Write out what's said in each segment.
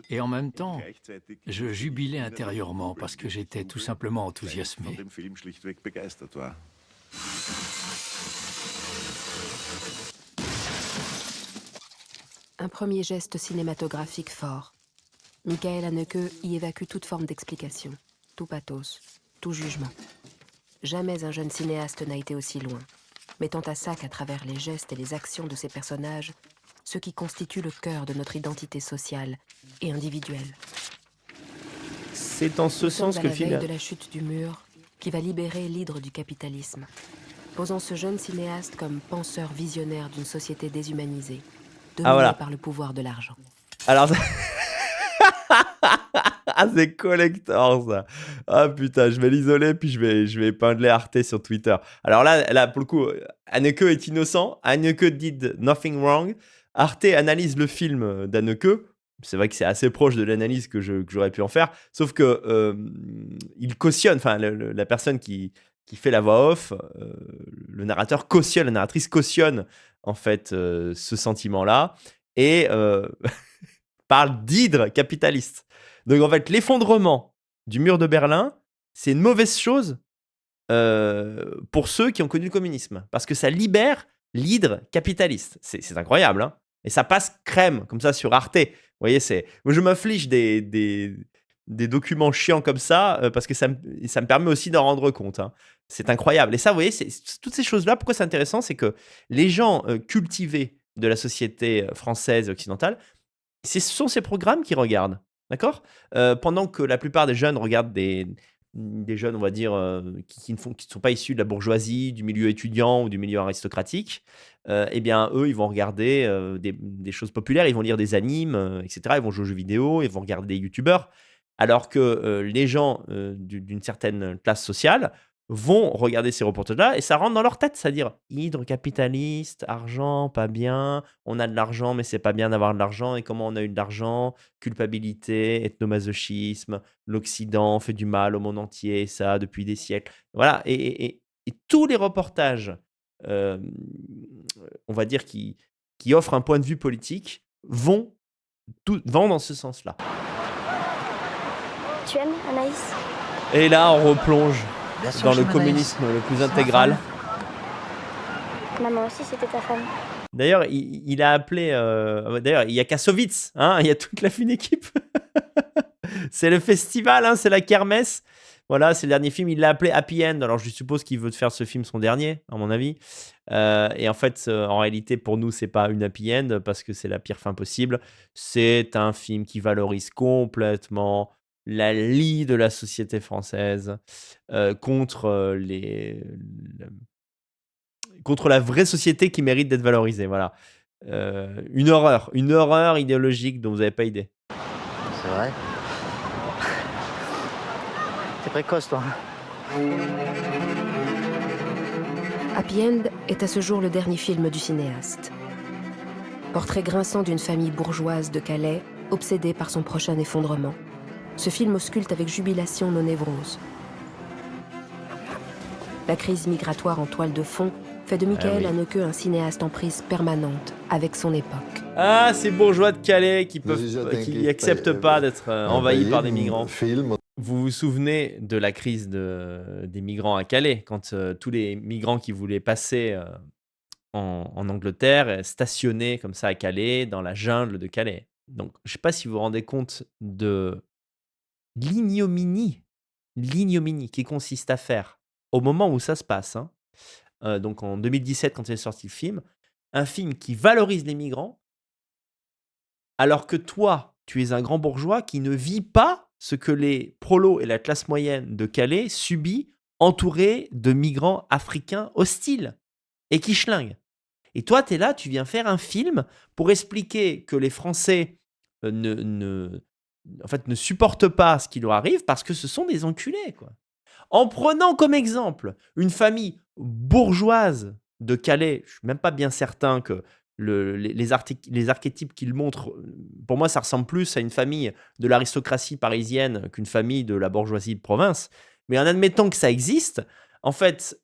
Et en même temps, je jubilais intérieurement parce que j'étais tout simplement enthousiasmé. Un premier geste cinématographique fort. Michael Haneke y évacue toute forme d'explication, tout pathos, tout jugement. Jamais un jeune cinéaste n'a été aussi loin, mettant à sac à travers les gestes et les actions de ses personnages ce qui constitue le cœur de notre identité sociale et individuelle. C'est en ce Nous sommes sens à que la le film... veille de la chute du mur qui va libérer l'hydre du capitalisme, posant ce jeune cinéaste comme penseur visionnaire d'une société déshumanisée, Ah dominée voilà. par le pouvoir de l'argent. Alors... Ah, c'est collector ça. Ah putain, je vais l'isoler puis je vais épingler Arte sur Twitter. Alors là pour le coup, Haneke est innocent. Haneke did nothing wrong. Arte analyse le film d'Haneke. C'est vrai que c'est assez proche de l'analyse que j'aurais pu en faire. Sauf que il cautionne, enfin la personne qui fait la voix off, le narrateur cautionne, la narratrice cautionne en fait ce sentiment-là et parle d'hydre capitaliste. Donc en fait, l'effondrement du mur de Berlin, c'est une mauvaise chose pour ceux qui ont connu le communisme, parce que ça libère l'hydre capitaliste. C'est incroyable, hein. Et ça passe crème, comme ça, sur Arte. Vous voyez, moi, je m'inflige des documents chiants comme ça, parce que ça me permet aussi d'en rendre compte, hein. C'est incroyable. Et ça, vous voyez, toutes ces choses-là, pourquoi c'est intéressant, c'est que les gens cultivés de la société française et occidentale, ce sont ces programmes qu'ils regardent, d'accord. Pendant que la plupart des jeunes regardent des jeunes, on va dire, qui ne sont pas issus de la bourgeoisie, du milieu étudiant ou du milieu aristocratique, eh bien, eux, ils vont regarder des choses populaires, ils vont lire des animes, etc. Ils vont jouer aux jeux vidéo, ils vont regarder des youtubeurs, alors que les gens d'une certaine classe sociale vont regarder ces reportages-là et ça rentre dans leur tête, c'est-à-dire hydre capitaliste, argent, pas bien, on a de l'argent, mais c'est pas bien d'avoir de l'argent. Et comment on a eu de l'argent? Culpabilité, ethnomasochisme, l'Occident fait du mal au monde entier, ça depuis des siècles. Voilà. Et tous les reportages, euh, on va dire, qui offrent un point de vue politique, vont dans ce sens-là. Tu aimes Anaïs? Et là, on replonge Bien sûr, dans le j'aime Anaïs. communisme le plus C'est ma intégral. femme. Maman aussi, c'était ta femme. D'ailleurs, il a appelé. D'ailleurs, il y a Kassovitz, hein, il y a toute la fine équipe. C'est le festival, hein, c'est la kermesse. Voilà, c'est le dernier film. Il l'a appelé Happy End. Alors, je suppose qu'il veut faire ce film son dernier, à mon avis. Et en fait, en réalité, pour nous, c'est pas une happy end parce que c'est la pire fin possible. C'est un film qui valorise complètement la lie de la société française contre contre la vraie société qui mérite d'être valorisée. Voilà. Une horreur idéologique dont vous n'avez pas idée. C'est vrai. T'es précoce, toi. Happy End est à ce jour le dernier film du cinéaste. Portrait grinçant d'une famille bourgeoise de Calais, obsédée par son prochain effondrement. Ce film ausculte avec jubilation nos névroses. La crise migratoire en toile de fond fait de Michael Haneke un cinéaste en prise permanente avec son époque. Ah, ces bourgeois de Calais qui n'acceptent pas d'être envahis par des migrants. Vous vous souvenez de la crise des migrants à Calais, quand tous les migrants qui voulaient passer en Angleterre stationnaient comme ça à Calais, dans la jungle de Calais. Donc, je ne sais pas si vous vous rendez compte de l'ignominie qui consiste à faire, au moment où ça se passe, hein, donc en 2017 quand est sorti le film, un film qui valorise les migrants, alors que toi, tu es un grand bourgeois qui ne vit pas ce que les prolos et la classe moyenne de Calais subit, entouré de migrants africains hostiles et qui schlinguent. Et toi, tu es là, tu viens faire un film pour expliquer que les Français ne supportent pas ce qui leur arrive parce que ce sont des enculés, quoi. En prenant comme exemple une famille bourgeoise de Calais, je ne suis même pas bien certain que les archétypes qu'il montre, pour moi, ça ressemble plus à une famille de l'aristocratie parisienne qu'une famille de la bourgeoisie de province. Mais en admettant que ça existe, en fait,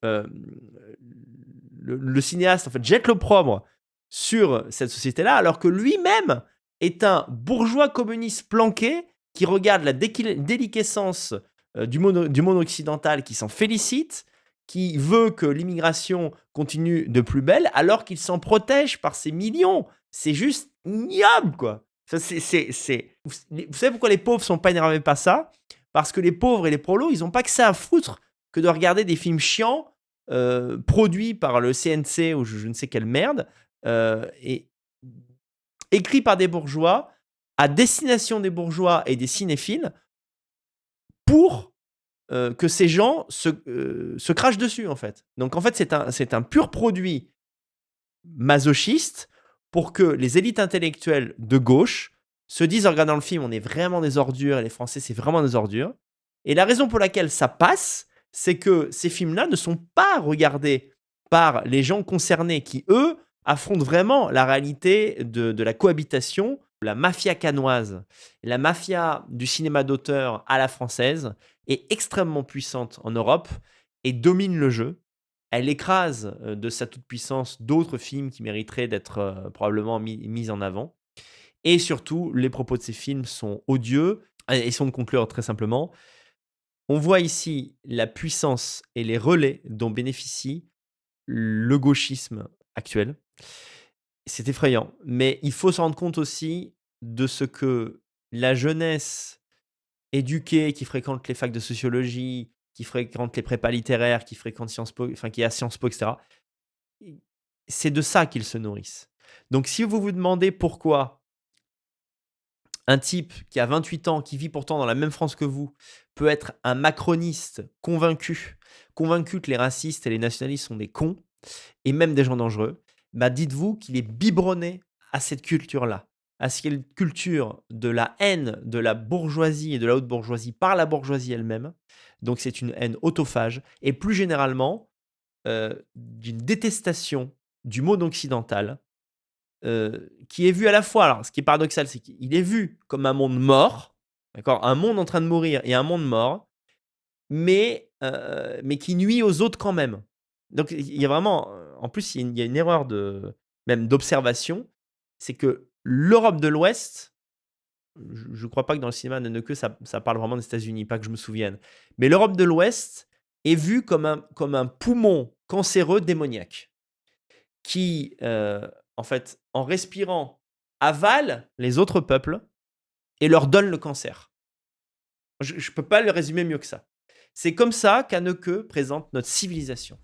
le cinéaste en fait, jette l'opprobre sur cette société-là, alors que lui-même est un bourgeois communiste planqué qui regarde la déliquescence du monde occidental, qui s'en félicite, qui veut que l'immigration continue de plus belle, alors qu'il s'en protège par ses millions. C'est juste ignoble, quoi. Ça, Vous savez pourquoi les pauvres sont pas énervés par ça? Parce que les pauvres et les prolos, ils ont pas que ça à foutre que de regarder des films chiants produits par le CNC ou je ne sais quelle merde, et écrits par des bourgeois, à destination des bourgeois et des cinéphiles, pour que ces gens se crachent dessus, en fait. Donc, en fait, c'est un pur produit masochiste pour que les élites intellectuelles de gauche se disent en regardant le film, on est vraiment des ordures et les Français, c'est vraiment des ordures. Et la raison pour laquelle ça passe, c'est que ces films-là ne sont pas regardés par les gens concernés qui, eux, affrontent vraiment la réalité de la cohabitation, la mafia cannoise, la mafia du cinéma d'auteur à la française est extrêmement puissante en Europe et domine le jeu. Elle écrase de sa toute-puissance d'autres films qui mériteraient d'être probablement mis en avant. Et surtout, les propos de ces films sont odieux. Et sont de conclure très simplement. On voit ici la puissance et les relais dont bénéficie le gauchisme actuel. C'est effrayant, mais il faut se rendre compte aussi de ce que la jeunesse éduquée qui fréquente les facs de sociologie, qui fréquente les prépas littéraires, qui fréquente Sciences Po, enfin qui est à Sciences Po, etc. C'est de ça qu'ils se nourrissent. Donc si vous vous demandez pourquoi un type qui a 28 ans, qui vit pourtant dans la même France que vous, peut être un macroniste convaincu que les racistes et les nationalistes sont des cons, et même des gens dangereux, bah dites-vous qu'il est biberonné à cette culture-là, à cette culture de la haine de la bourgeoisie et de la haute bourgeoisie par la bourgeoisie elle-même. Donc c'est une haine autophage, et plus généralement, d'une détestation du monde occidental, qui est vu à la fois, alors ce qui est paradoxal, c'est qu'il est vu comme un monde mort, d'accord, un monde en train de mourir et un monde mort, mais qui nuit aux autres quand même. Donc il y a vraiment, en plus il y a une erreur même d'observation, c'est que l'Europe de l'Ouest, je ne crois pas que dans le cinéma Nonneke ça parle vraiment des États-Unis, pas que je me souvienne, mais l'Europe de l'Ouest est vue comme un poumon cancéreux démoniaque qui, en fait, en respirant, avale les autres peuples et leur donne le cancer. Je ne peux pas le résumer mieux que ça. C'est comme ça qu'Anneke présente notre civilisation.